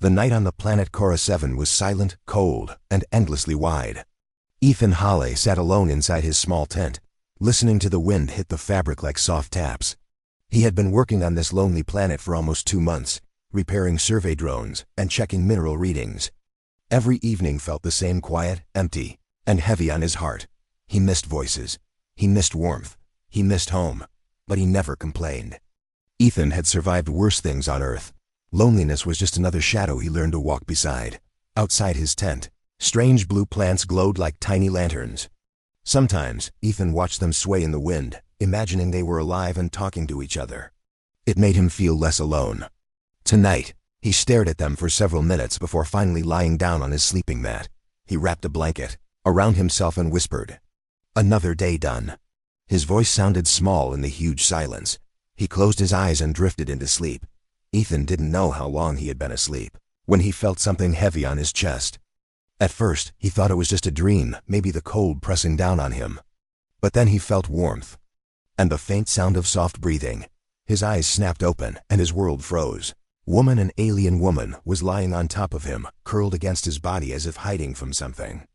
The night on the planet Cora 7 was silent, cold, and endlessly wide. Ethan Hawley sat alone inside his small tent, listening to the wind hit the fabric like soft taps. He had been working on this lonely planet for almost 2 months, repairing survey drones and checking mineral readings. Every evening felt the same, quiet, empty, and heavy on his heart. He missed voices. He missed warmth. He missed home. But he never complained. Ethan had survived worse things on Earth. Loneliness was just another shadow he learned to walk beside. Outside his tent, strange blue plants glowed like tiny lanterns. Sometimes, Ethan watched them sway in the wind, imagining they were alive and talking to each other. It made him feel less alone. Tonight, he stared at them for several minutes before finally lying down on his sleeping mat. He wrapped a blanket around himself and whispered, "Another day done." His voice sounded small in the huge silence. He closed his eyes and drifted into sleep. Ethan didn't know how long he had been asleep when he felt something heavy on his chest. At first, he thought it was just a dream, maybe the cold pressing down on him. But then he felt warmth and the faint sound of soft breathing. His eyes snapped open and his world froze. An alien woman, was lying on top of him, curled against his body as if hiding from something.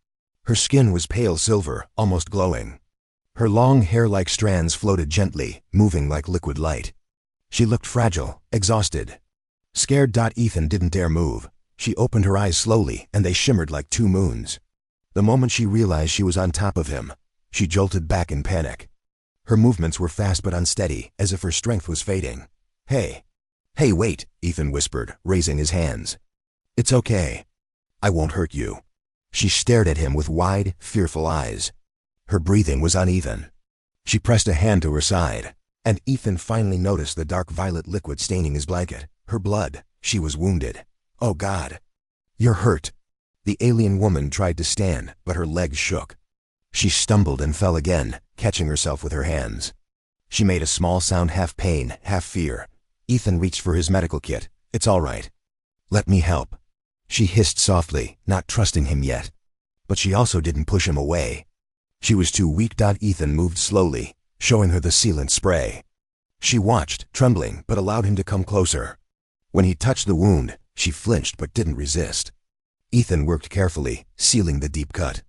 Her skin was pale silver, almost glowing. Her long hair like strands floated gently, moving like liquid light. She looked fragile, exhausted. Scared. Ethan didn't dare move. She opened her eyes slowly, and they shimmered like 2 moons. The moment she realized she was on top of him, she jolted back in panic. Her movements were fast but unsteady, as if her strength was fading. Hey, wait," Ethan whispered, raising his hands. "It's okay. I won't hurt you." She stared at him with wide, fearful eyes. Her breathing was uneven. She pressed a hand to her side, and Ethan finally noticed the dark violet liquid staining his blanket. Her blood. She was wounded. "Oh God. You're hurt." The alien woman tried to stand, but her legs shook. She stumbled and fell again, catching herself with her hands. She made a small sound, half pain, half fear. Ethan reached for his medical kit. "It's all right. Let me help." She hissed softly, not trusting him yet. But she also didn't push him away. She was too weak. Ethan moved slowly, showing her the sealant spray. She watched, trembling, but allowed him to come closer. When he touched the wound, she flinched but didn't resist. Ethan worked carefully, sealing the deep cut.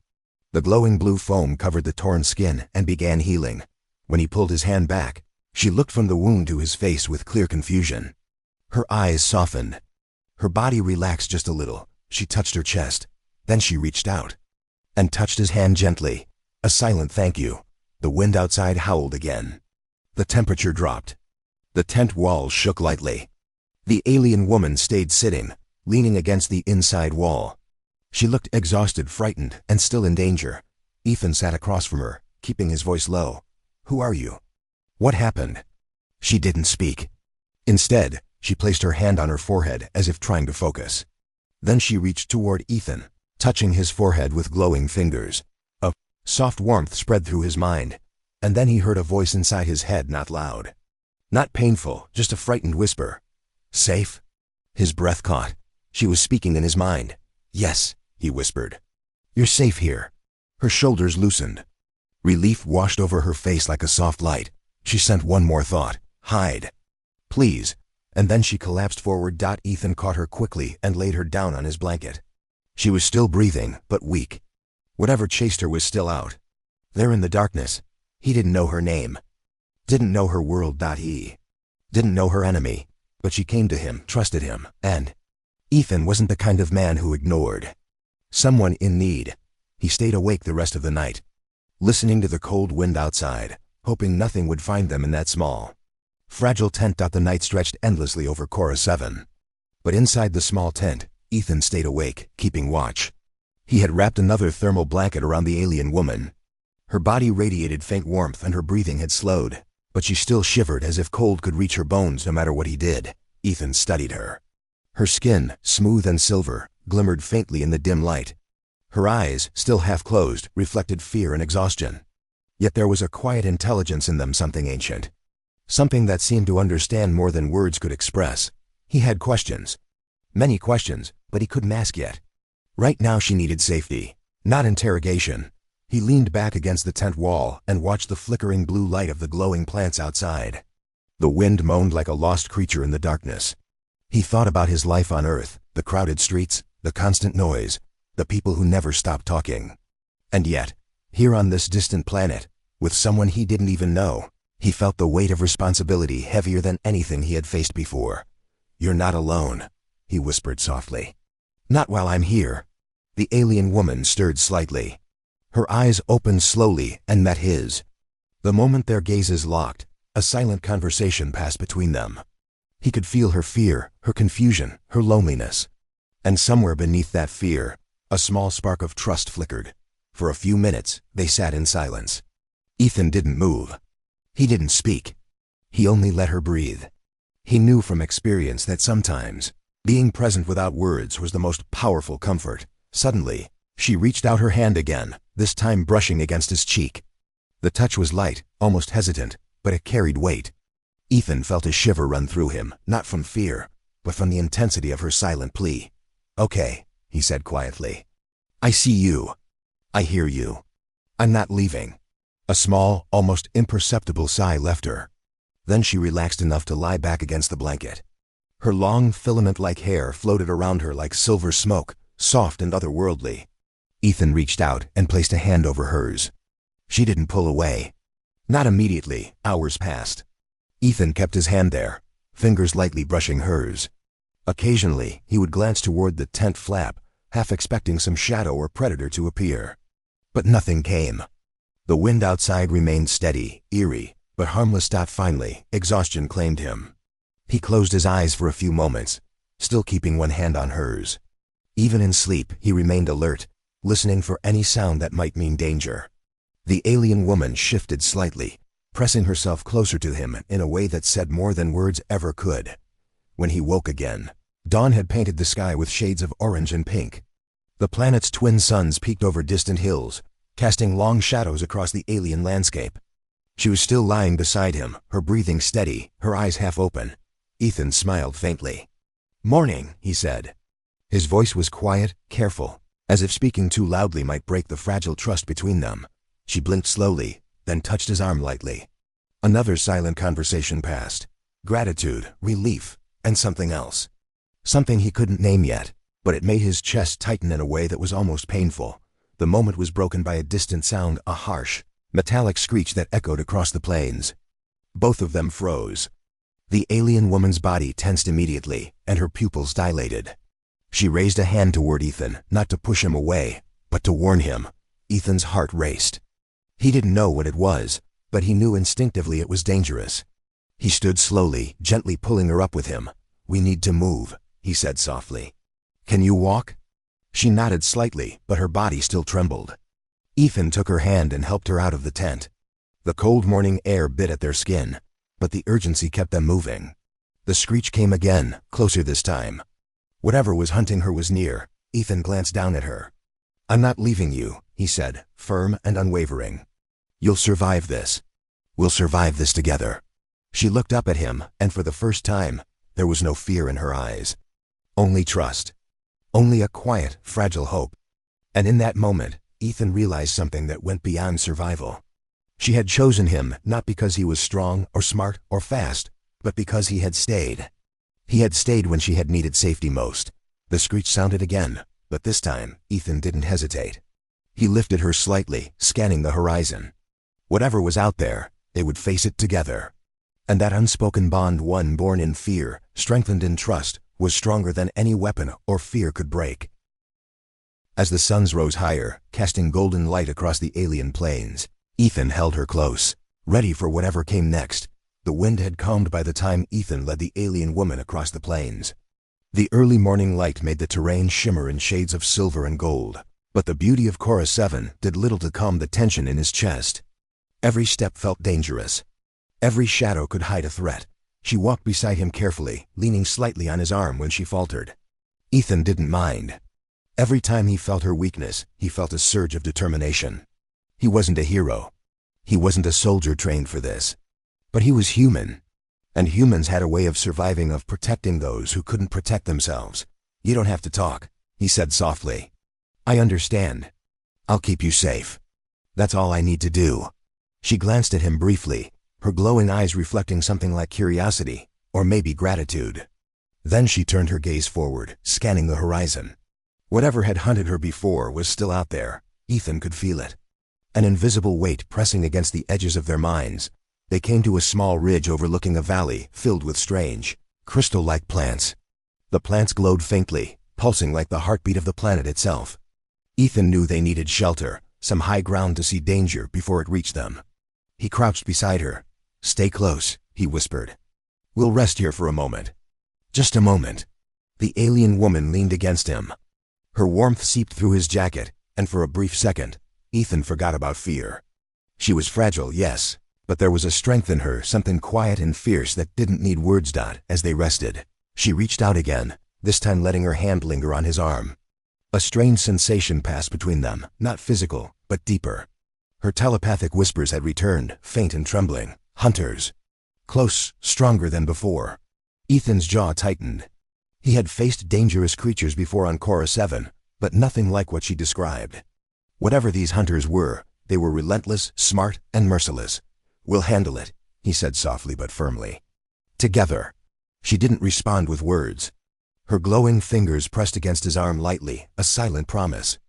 The glowing blue foam covered the torn skin and began healing. When he pulled his hand back, she looked from the wound to his face with clear confusion. Her eyes softened. Her body relaxed just a little. She touched her chest. Then she reached out and touched his hand gently. A silent thank you. The wind outside howled again. The temperature dropped. The tent walls shook lightly. The alien woman stayed sitting, leaning against the inside wall. She looked exhausted, frightened, and still in danger. Ethan sat across from her, keeping his voice low. "Who are you? What happened?" She didn't speak. Instead, she placed her hand on her forehead as if trying to focus. Then she reached toward Ethan, touching his forehead with glowing fingers. A soft warmth spread through his mind, and then he heard a voice inside his head, not loud. Not painful, just a frightened whisper. "Safe?" His breath caught. She was speaking in his mind. "Yes," he whispered. "You're safe here." Her shoulders loosened. Relief washed over her face like a soft light. She sent one more thought. "Hide. Please." And then she collapsed forward. Ethan caught her quickly and laid her down on his blanket. She was still breathing, but weak. Whatever chased her was still out. There in the darkness, he didn't know her name. Didn't know her world. He didn't know her enemy. But she came to him, trusted him, and Ethan wasn't the kind of man who ignored someone in need. He stayed awake the rest of the night, listening to the cold wind outside, hoping nothing would find them in that small, fragile tent. The night stretched endlessly over Cora 7. But inside the small tent, Ethan stayed awake, keeping watch. He had wrapped another thermal blanket around the alien woman. Her body radiated faint warmth and her breathing had slowed, but she still shivered as if cold could reach her bones no matter what he did. Ethan studied her. Her skin, smooth and silver, glimmered faintly in the dim light. Her eyes, still half closed, reflected fear and exhaustion. Yet there was a quiet intelligence in them, something ancient. Something that seemed to understand more than words could express. He had questions. Many questions, but he couldn't ask yet. Right now she needed safety, not interrogation. He leaned back against the tent wall and watched the flickering blue light of the glowing plants outside. The wind moaned like a lost creature in the darkness. He thought about his life on Earth, the crowded streets, the constant noise, the people who never stopped talking. And yet, here on this distant planet, with someone he didn't even know, he felt the weight of responsibility heavier than anything he had faced before. "You're not alone," he whispered softly. "Not while I'm here." The alien woman stirred slightly. Her eyes opened slowly and met his. The moment their gazes locked, a silent conversation passed between them. He could feel her fear, her confusion, her loneliness. And somewhere beneath that fear, a small spark of trust flickered. For a few minutes, they sat in silence. Ethan didn't move. He didn't speak. He only let her breathe. He knew from experience that sometimes, being present without words was the most powerful comfort. Suddenly, she reached out her hand again, this time brushing against his cheek. The touch was light, almost hesitant, but it carried weight. Ethan felt a shiver run through him, not from fear, but from the intensity of her silent plea. "Okay," he said quietly. "I see you. I hear you. I'm not leaving." A small, almost imperceptible sigh left her. Then she relaxed enough to lie back against the blanket. Her long, filament-like hair floated around her like silver smoke, soft and otherworldly. Ethan reached out and placed a hand over hers. She didn't pull away. Not immediately. Hours passed. Ethan kept his hand there, fingers lightly brushing hers. Occasionally, he would glance toward the tent flap, half expecting some shadow or predator to appear. But nothing came. The wind outside remained steady, eerie, but harmless. Finally, exhaustion claimed him. He closed his eyes for a few moments, still keeping one hand on hers. Even in sleep, he remained alert, listening for any sound that might mean danger. The alien woman shifted slightly, pressing herself closer to him in a way that said more than words ever could. When he woke again, dawn had painted the sky with shades of orange and pink. The planet's twin suns peeked over distant hills, casting long shadows across the alien landscape. She was still lying beside him, her breathing steady, her eyes half open. Ethan smiled faintly. "Morning," he said. His voice was quiet, careful, as if speaking too loudly might break the fragile trust between them. She blinked slowly, then touched his arm lightly. Another silent conversation passed. Gratitude, relief, and something else. Something he couldn't name yet, but it made his chest tighten in a way that was almost painful. The moment was broken by a distant sound, a harsh, metallic screech that echoed across the plains. Both of them froze. The alien woman's body tensed immediately, and her pupils dilated. She raised a hand toward Ethan, not to push him away, but to warn him. Ethan's heart raced. He didn't know what it was, but he knew instinctively it was dangerous. He stood slowly, gently pulling her up with him. "We need to move," he said softly. "Can you walk?" She nodded slightly, but her body still trembled. Ethan took her hand and helped her out of the tent. The cold morning air bit at their skin, but the urgency kept them moving. The screech came again, closer this time. Whatever was hunting her was near. Ethan glanced down at her. "I'm not leaving you," he said, firm and unwavering. "You'll survive this. We'll survive this together." She looked up at him, and for the first time, there was no fear in her eyes. Only trust. Only a quiet, fragile hope. And in that moment, Ethan realized something that went beyond survival. She had chosen him not because he was strong or smart or fast, but because he had stayed. He had stayed when she had needed safety most. The screech sounded again, but this time, Ethan didn't hesitate. He lifted her slightly, scanning the horizon. Whatever was out there, they would face it together. And that unspoken bond, one born in fear, strengthened in trust, was stronger than any weapon or fear could break. As the suns rose higher, casting golden light across the alien plains, Ethan held her close, ready for whatever came next. The wind had calmed by the time Ethan led the alien woman across the plains. The early morning light made the terrain shimmer in shades of silver and gold, but the beauty of Chorus 7 did little to calm the tension in his chest. Every step felt dangerous. Every shadow could hide a threat. She walked beside him carefully, leaning slightly on his arm when she faltered. Ethan didn't mind. Every time he felt her weakness, he felt a surge of determination. He wasn't a hero. He wasn't a soldier trained for this. But he was human. And humans had a way of surviving, of protecting those who couldn't protect themselves. "You don't have to talk," he said softly. "I understand. I'll keep you safe. That's all I need to do." She glanced at him briefly, her glowing eyes reflecting something like curiosity, or maybe gratitude. Then she turned her gaze forward, scanning the horizon. Whatever had hunted her before was still out there. Ethan could feel it. An invisible weight pressing against the edges of their minds. They came to a small ridge overlooking a valley filled with strange, crystal-like plants. The plants glowed faintly, pulsing like the heartbeat of the planet itself. Ethan knew they needed shelter, some high ground to see danger before it reached them. He crouched beside her. "Stay close," he whispered. "We'll rest here for a moment." "Just a moment." The alien woman leaned against him. Her warmth seeped through his jacket, and for a brief second, Ethan forgot about fear. She was fragile, yes, but there was a strength in her, something quiet and fierce that didn't need words. As they rested, she reached out again, this time letting her hand linger on his arm. A strange sensation passed between them, not physical, but deeper. Her telepathic whispers had returned, faint and trembling. Hunters. Close, stronger than before. Ethan's jaw tightened. He had faced dangerous creatures before on Cora 7, but nothing like what she described. Whatever these hunters were, they were relentless, smart, and merciless. "We'll handle it," he said softly but firmly. "Together." She didn't respond with words. Her glowing fingers pressed against his arm lightly, a silent promise.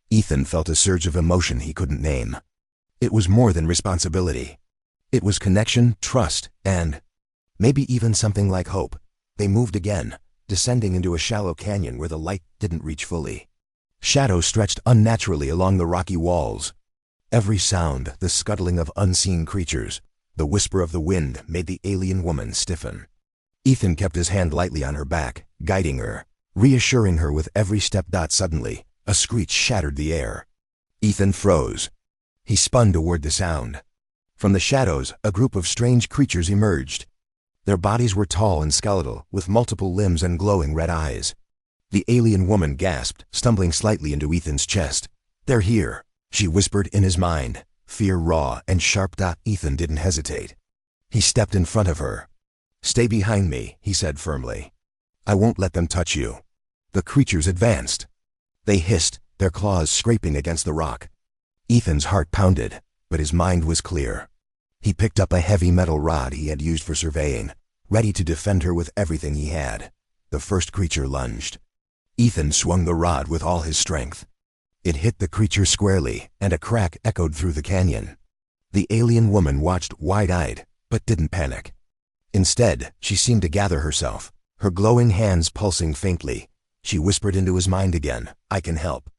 Ethan felt a surge of emotion he couldn't name. It was more than responsibility. It was connection, trust, and maybe even something like hope. They moved again, descending into a shallow canyon where the light didn't reach fully. Shadows stretched unnaturally along the rocky walls. Every sound, the scuttling of unseen creatures, the whisper of the wind, made the alien woman stiffen. Ethan kept his hand lightly on her back, guiding her, reassuring her with every step. Suddenly, a screech shattered the air. Ethan froze. He spun toward the sound. From the shadows, a group of strange creatures emerged. Their bodies were tall and skeletal, with multiple limbs and glowing red eyes. The alien woman gasped, stumbling slightly into Ethan's chest. "They're here," she whispered in his mind, fear raw and sharp. Ethan didn't hesitate. He stepped in front of her. "Stay behind me," he said firmly. "I won't let them touch you." The creatures advanced. They hissed, their claws scraping against the rock. Ethan's heart pounded, but his mind was clear. He picked up a heavy metal rod he had used for surveying, ready to defend her with everything he had. The first creature lunged. Ethan swung the rod with all his strength. It hit the creature squarely, and a crack echoed through the canyon. The alien woman watched wide-eyed, but didn't panic. Instead, she seemed to gather herself, her glowing hands pulsing faintly. She whispered into his mind again, "I can help.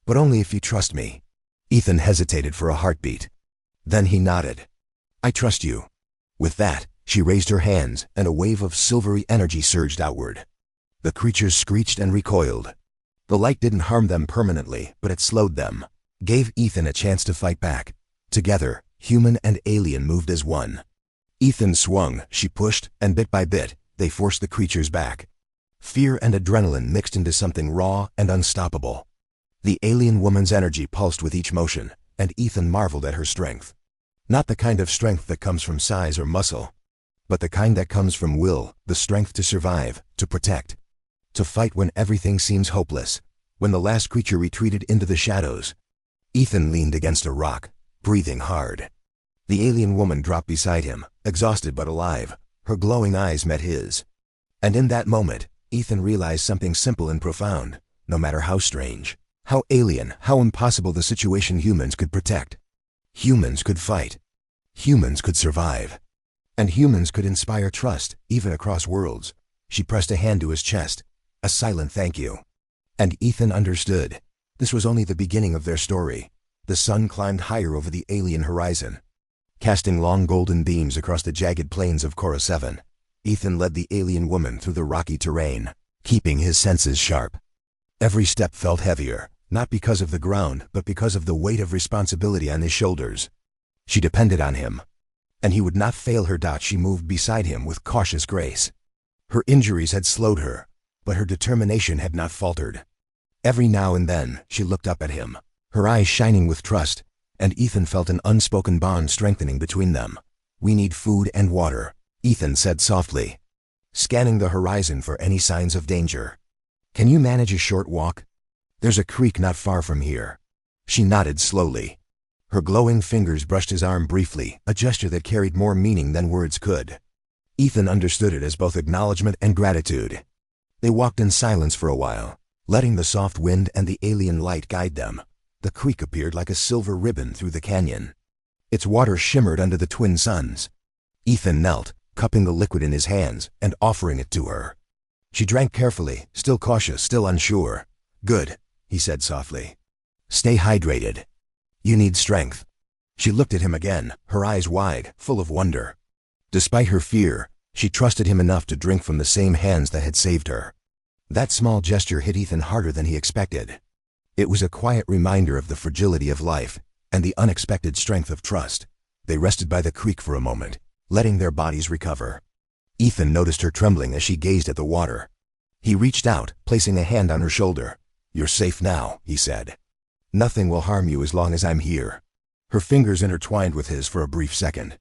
But only if you trust me." Ethan hesitated for a heartbeat. Then he nodded. "I trust you." With that, she raised her hands, and a wave of silvery energy surged outward. The creatures screeched and recoiled. The light didn't harm them permanently, but it slowed them, gave Ethan a chance to fight back. Together, human and alien moved as one. Ethan swung, she pushed, and bit by bit, they forced the creatures back. Fear and adrenaline mixed into something raw and unstoppable. The alien woman's energy pulsed with each motion, and Ethan marveled at her strength. Not the kind of strength that comes from size or muscle, but the kind that comes from will, the strength to survive, to protect, to fight when everything seems hopeless. When the last creature retreated into the shadows, Ethan leaned against a rock, breathing hard. The alien woman dropped beside him, exhausted but alive. Her glowing eyes met his. And in that moment, Ethan realized something simple and profound. No matter how strange, how alien, how impossible the situation, humans could protect. Humans could fight. Humans could survive. And humans could inspire trust, even across worlds. She pressed a hand to his chest, a silent thank you. And Ethan understood. This was only the beginning of their story. The sun climbed higher over the alien horizon, casting long golden beams across the jagged plains of Cora 7. Ethan led the alien woman through the rocky terrain, keeping his senses sharp. Every step felt heavier, not because of the ground, but because of the weight of responsibility on his shoulders. She depended on him, and he would not fail her. She moved beside him with cautious grace. Her injuries had slowed her, but her determination had not faltered. Every now and then, she looked up at him, her eyes shining with trust, and Ethan felt an unspoken bond strengthening between them. "We need food and water," Ethan said softly, scanning the horizon for any signs of danger. "Can you manage a short walk? There's a creek not far from here." She nodded slowly. Her glowing fingers brushed his arm briefly, a gesture that carried more meaning than words could. Ethan understood it as both acknowledgement and gratitude. They walked in silence for a while, letting the soft wind and the alien light guide them. The creek appeared like a silver ribbon through the canyon. Its water shimmered under the twin suns. Ethan knelt, cupping the liquid in his hands and offering it to her. She drank carefully, still cautious, still unsure. "Good," he said softly. "Stay hydrated. You need strength." She looked at him again, her eyes wide, full of wonder. Despite her fear, she trusted him enough to drink from the same hands that had saved her. That small gesture hit Ethan harder than he expected. It was a quiet reminder of the fragility of life and the unexpected strength of trust. They rested by the creek for a moment, letting their bodies recover. Ethan noticed her trembling as she gazed at the water. He reached out, placing a hand on her shoulder. "You're safe now," he said. "Nothing will harm you as long as I'm here." Her fingers intertwined with his for a brief second.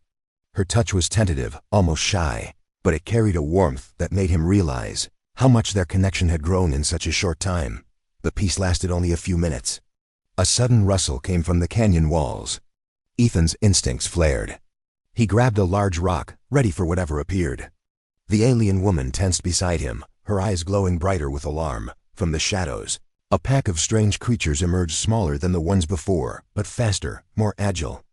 Her touch was tentative, almost shy, but it carried a warmth that made him realize how much their connection had grown in such a short time. The peace lasted only a few minutes. A sudden rustle came from the canyon walls. Ethan's instincts flared. He grabbed a large rock, ready for whatever appeared. The alien woman tensed beside him, her eyes glowing brighter with alarm. From the shadows, a pack of strange creatures emerged, smaller than the ones before, but faster, more agile.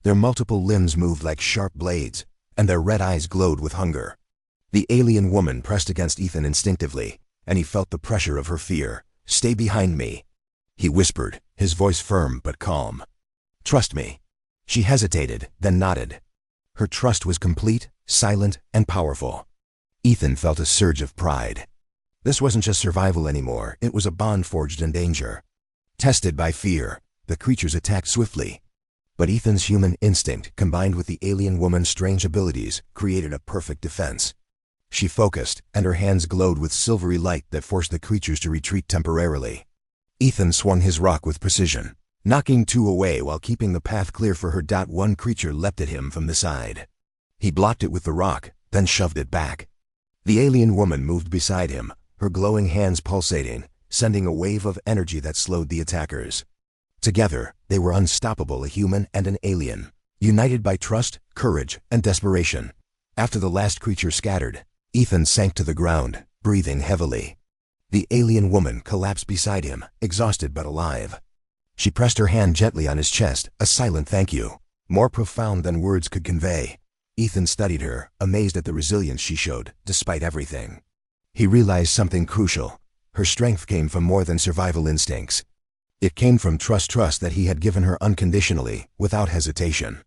Their multiple limbs moved like sharp blades, and their red eyes glowed with hunger. The alien woman pressed against Ethan instinctively, and he felt the pressure of her fear. "Stay behind me," he whispered, his voice firm but calm. "Trust me." She hesitated, then nodded. Her trust was complete, silent, and powerful. Ethan felt a surge of pride. This wasn't just survival anymore, it was a bond forged in danger. Tested by fear, the creatures attacked swiftly. But Ethan's human instinct, combined with the alien woman's strange abilities, created a perfect defense. She focused, and her hands glowed with silvery light that forced the creatures to retreat temporarily. Ethan swung his rock with precision, knocking two away while keeping the path clear for her. One creature leapt at him from the side. He blocked it with the rock, then shoved it back. The alien woman moved beside him, her glowing hands pulsating, sending a wave of energy that slowed the attackers. Together, they were unstoppable, a human and an alien, united by trust, courage, and desperation. After the last creature scattered, Ethan sank to the ground, breathing heavily. The alien woman collapsed beside him, exhausted but alive. She pressed her hand gently on his chest, a silent thank you, more profound than words could convey. Ethan studied her, amazed at the resilience she showed, despite everything. He realized something crucial. Her strength came from more than survival instincts. It came from trust that he had given her unconditionally, without hesitation.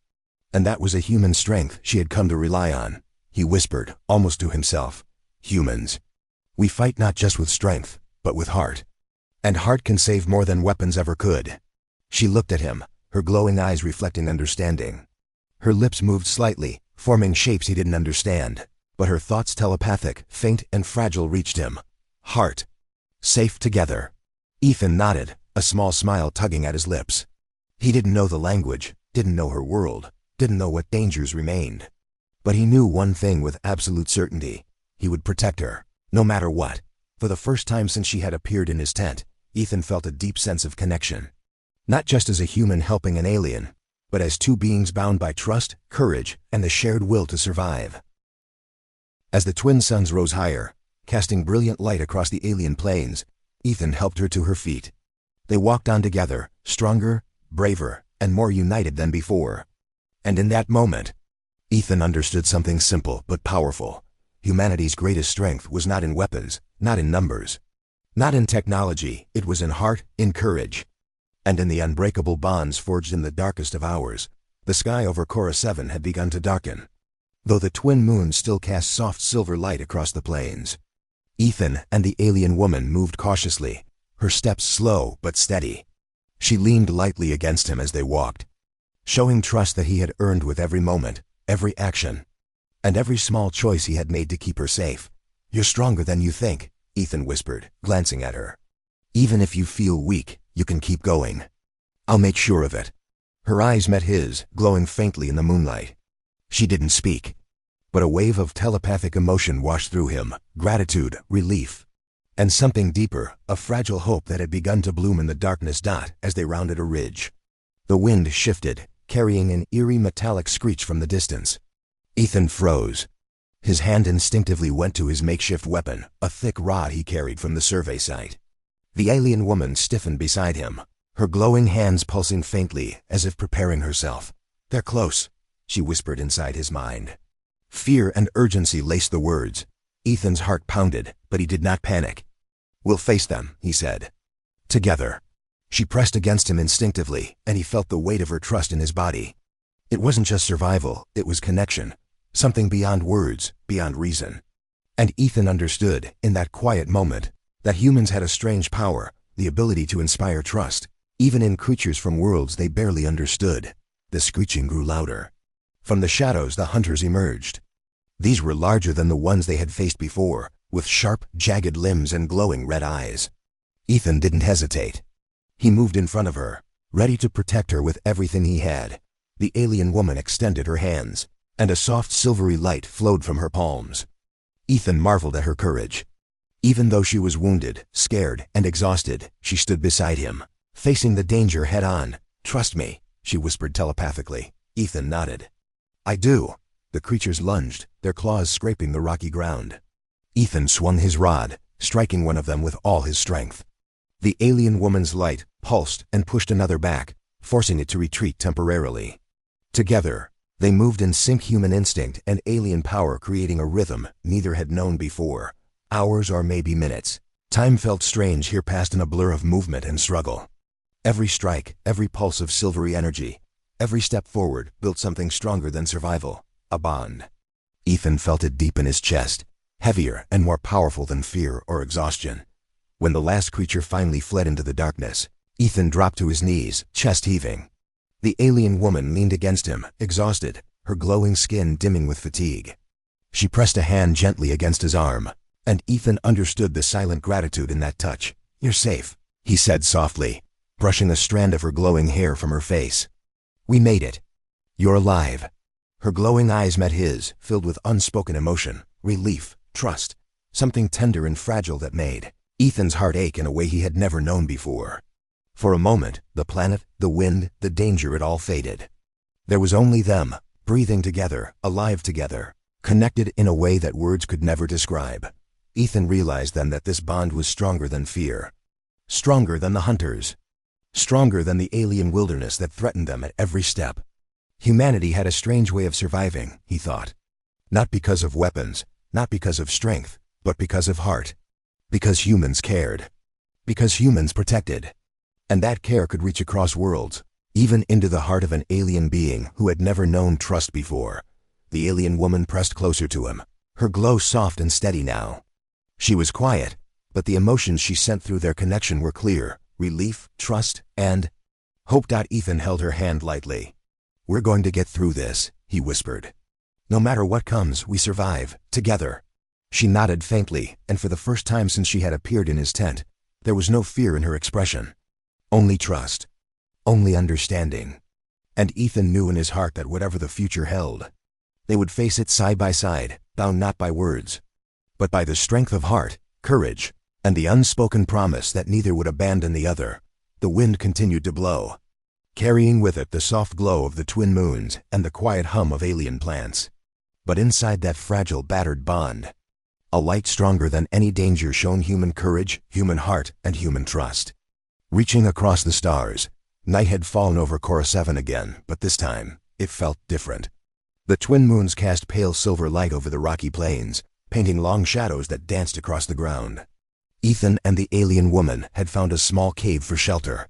And that was a human strength she had come to rely on. He whispered, almost to himself, "Humans. We fight not just with strength, but with heart. And heart can save more than weapons ever could." She looked at him, her glowing eyes reflecting understanding. Her lips moved slightly, forming shapes he didn't understand, but her thoughts, telepathic, faint and fragile, reached him. Heart. Safe together. Ethan nodded, a small smile tugging at his lips. He didn't know the language, didn't know her world, didn't know what dangers remained. But he knew one thing with absolute certainty. He would protect her, no matter what. For the first time since she had appeared in his tent, Ethan felt a deep sense of connection. Not just as a human helping an alien, but as two beings bound by trust, courage, and the shared will to survive. As the twin suns rose higher, casting brilliant light across the alien plains, Ethan helped her to her feet. They walked on together, stronger, braver, and more united than before. And in that moment, Ethan understood something simple but powerful. Humanity's greatest strength was not in weapons, not in numbers, not in technology. It was in heart, in courage, and in the unbreakable bonds forged in the darkest of hours. The sky over Cora 7 had begun to darken, though the twin moons still cast soft silver light across the plains. Ethan and the alien woman moved cautiously, her steps slow but steady. She leaned lightly against him as they walked, showing trust that he had earned with every moment, every action, and every small choice he had made to keep her safe. "You're stronger than you think," Ethan whispered, glancing at her. "Even if you feel weak, you can keep going. I'll make sure of it." Her eyes met his, glowing faintly in the moonlight. She didn't speak, but a wave of telepathic emotion washed through him, gratitude, relief, and something deeper, a fragile hope that had begun to bloom in the darkness. As they rounded a ridge, the wind shifted, carrying an eerie metallic screech from the distance. Ethan froze. His hand instinctively went to his makeshift weapon, a thick rod he carried from the survey site. The alien woman stiffened beside him, her glowing hands pulsing faintly as if preparing herself. "They're close," she whispered inside his mind. Fear and urgency laced the words. Ethan's heart pounded, but he did not panic. "We'll face them," he said. "Together." She pressed against him instinctively, and he felt the weight of her trust in his body. It wasn't just survival, it was connection. Something beyond words, beyond reason. And Ethan understood, in that quiet moment, that humans had a strange power, the ability to inspire trust, even in creatures from worlds they barely understood. The screeching grew louder. From the shadows the hunters emerged. These were larger than the ones they had faced before, with sharp, jagged limbs and glowing red eyes. Ethan didn't hesitate. He moved in front of her, ready to protect her with everything he had. The alien woman extended her hands, and a soft silvery light flowed from her palms. Ethan marveled at her courage. Even though she was wounded, scared, and exhausted, she stood beside him, facing the danger head-on. "Trust me," she whispered telepathically. Ethan nodded. "I do." The creatures lunged, their claws scraping the rocky ground. Ethan swung his rod, striking one of them with all his strength. The alien woman's light pulsed and pushed another back, forcing it to retreat temporarily. Together, they moved in sync, human instinct and alien power creating a rhythm neither had known before. Hours or maybe minutes. Time felt strange here, passed in a blur of movement and struggle. Every strike, every pulse of silvery energy, every step forward built something stronger than survival, a bond. Ethan felt it deep in his chest, heavier and more powerful than fear or exhaustion. When the last creature finally fled into the darkness, Ethan dropped to his knees, chest heaving. The alien woman leaned against him, exhausted, her glowing skin dimming with fatigue. She pressed a hand gently against his arm, and Ethan understood the silent gratitude in that touch. "You're safe," he said softly, brushing a strand of her glowing hair from her face. "We made it. You're alive." Her glowing eyes met his, filled with unspoken emotion, relief, trust, something tender and fragile that made Ethan's heart ache in a way he had never known before. For a moment, the planet, the wind, the danger, it all faded. There was only them, breathing together, alive together, connected in a way that words could never describe. Ethan realized then that this bond was stronger than fear. Stronger than the hunters. Stronger than the alien wilderness that threatened them at every step. Humanity had a strange way of surviving, he thought. Not because of weapons, not because of strength, but because of heart. Because humans cared. Because humans protected. And that care could reach across worlds, even into the heart of an alien being who had never known trust before. The alien woman pressed closer to him, her glow soft and steady now. She was quiet, but the emotions she sent through their connection were clear: relief, trust, and hope. Ethan held her hand lightly. "We're going to get through this," he whispered. "No matter what comes, we survive, together." She nodded faintly, and for the first time since she had appeared in his tent, there was no fear in her expression. Only trust. Only understanding. And Ethan knew in his heart that whatever the future held, they would face it side by side, bound not by words, but by the strength of heart, courage, and the unspoken promise that neither would abandon the other. The wind continued to blow, carrying with it the soft glow of the twin moons and the quiet hum of alien plants. But inside that fragile, battered bond, a light stronger than any danger shone: human courage, human heart, and human trust. Reaching across the stars, night had fallen over Cora 7 again, but this time, it felt different. The twin moons cast pale silver light over the rocky plains, painting long shadows that danced across the ground. Ethan and the alien woman had found a small cave for shelter.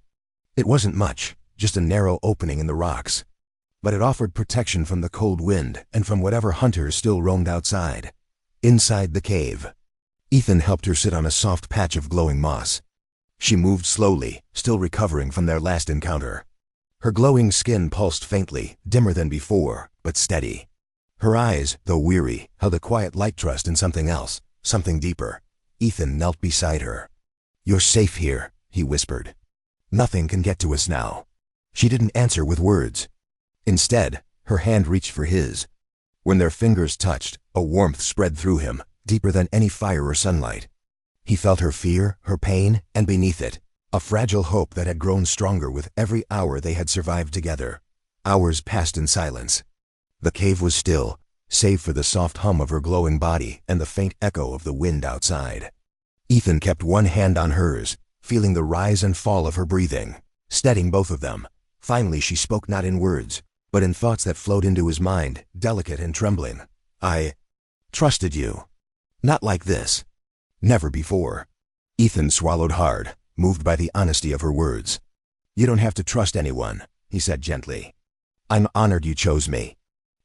It wasn't much, just a narrow opening in the rocks, but it offered protection from the cold wind and from whatever hunters still roamed outside. Inside the cave, Ethan helped her sit on a soft patch of glowing moss. She moved slowly, still recovering from their last encounter. Her glowing skin pulsed faintly, dimmer than before, but steady. Her eyes, though weary, held a quiet light, trust in something else, something deeper. Ethan knelt beside her. "You're safe here," he whispered. "Nothing can get to us now." She didn't answer with words. Instead, her hand reached for his. When their fingers touched, a warmth spread through him, deeper than any fire or sunlight. He felt her fear, her pain, and beneath it, a fragile hope that had grown stronger with every hour they had survived together. Hours passed in silence. The cave was still, save for the soft hum of her glowing body and the faint echo of the wind outside. Ethan kept one hand on hers, feeling the rise and fall of her breathing, steadying both of them. Finally she spoke, not in words, but in thoughts that flowed into his mind, delicate and trembling. "I trusted you. Not like this. Never before." Ethan swallowed hard, moved by the honesty of her words. "You don't have to trust anyone," he said gently. "I'm honored you chose me.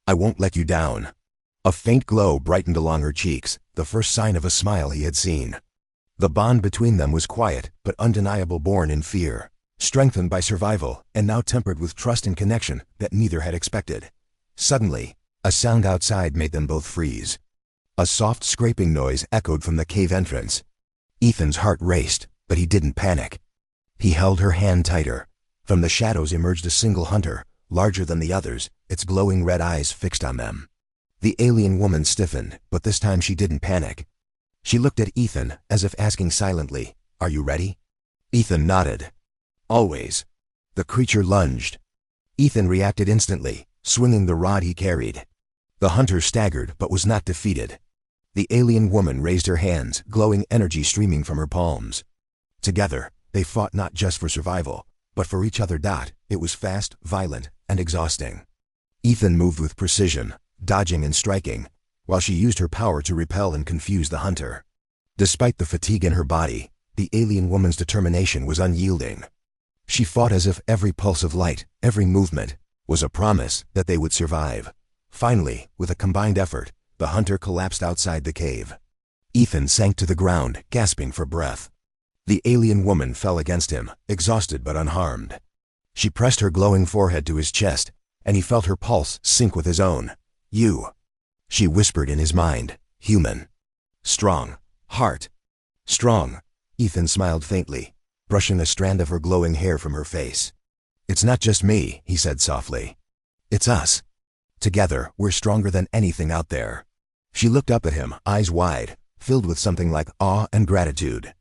I won't let you down." A faint glow brightened along her cheeks, the first sign of a smile he had seen. The bond between them was quiet but undeniable, born in fear, strengthened by survival, and now tempered with trust and connection that neither had expected. Suddenly, a sound outside made them both freeze. A soft scraping noise echoed from the cave entrance. Ethan's heart raced, but he didn't panic. He held her hand tighter. From the shadows emerged a single hunter, larger than the others, its glowing red eyes fixed on them. The alien woman stiffened, but this time she didn't panic. She looked at Ethan, as if asking silently, "Are you ready?" Ethan nodded. "Always." The creature lunged. Ethan reacted instantly, swinging the rod he carried. The hunter staggered but was not defeated. The alien woman raised her hands, glowing energy streaming from her palms. Together, they fought not just for survival, but for each other. It was fast, violent, and exhausting. Ethan moved with precision, dodging and striking, while she used her power to repel and confuse the hunter. Despite the fatigue in her body, the alien woman's determination was unyielding. She fought as if every pulse of light, every movement, was a promise that they would survive. Finally, with a combined effort, the hunter collapsed outside the cave. Ethan sank to the ground, gasping for breath. The alien woman fell against him, exhausted but unharmed. She pressed her glowing forehead to his chest, and he felt her pulse sync with his own. "You," she whispered in his mind, "human. Strong. Heart. Strong." Ethan smiled faintly, brushing a strand of her glowing hair from her face. "It's not just me," he said softly. "It's us. Together, we're stronger than anything out there." She looked up at him, eyes wide, filled with something like awe and gratitude.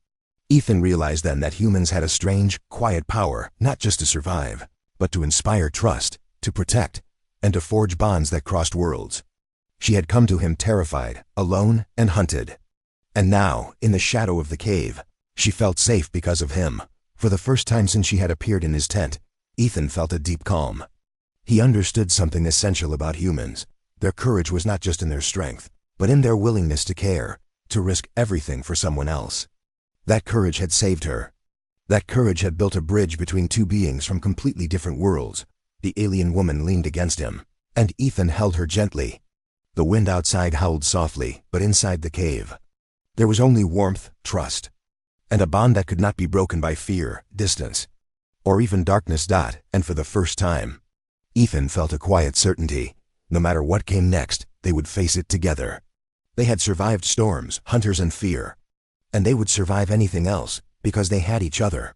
Ethan realized then that humans had a strange, quiet power, not just to survive, but to inspire trust, to protect, and to forge bonds that crossed worlds. She had come to him terrified, alone, and hunted. And now, in the shadow of the cave, she felt safe because of him. For the first time since she had appeared in his tent, Ethan felt a deep calm. He understood something essential about humans. Their courage was not just in their strength, but in their willingness to care, to risk everything for someone else. That courage had saved her. That courage had built a bridge between two beings from completely different worlds. The alien woman leaned against him, and Ethan held her gently. The wind outside howled softly, but inside the cave, there was only warmth, trust, and a bond that could not be broken by fear, distance, or even darkness. And for the first time, Ethan felt a quiet certainty. No matter what came next, they would face it together. They had survived storms, hunters, and fear, and they would survive anything else, because they had each other.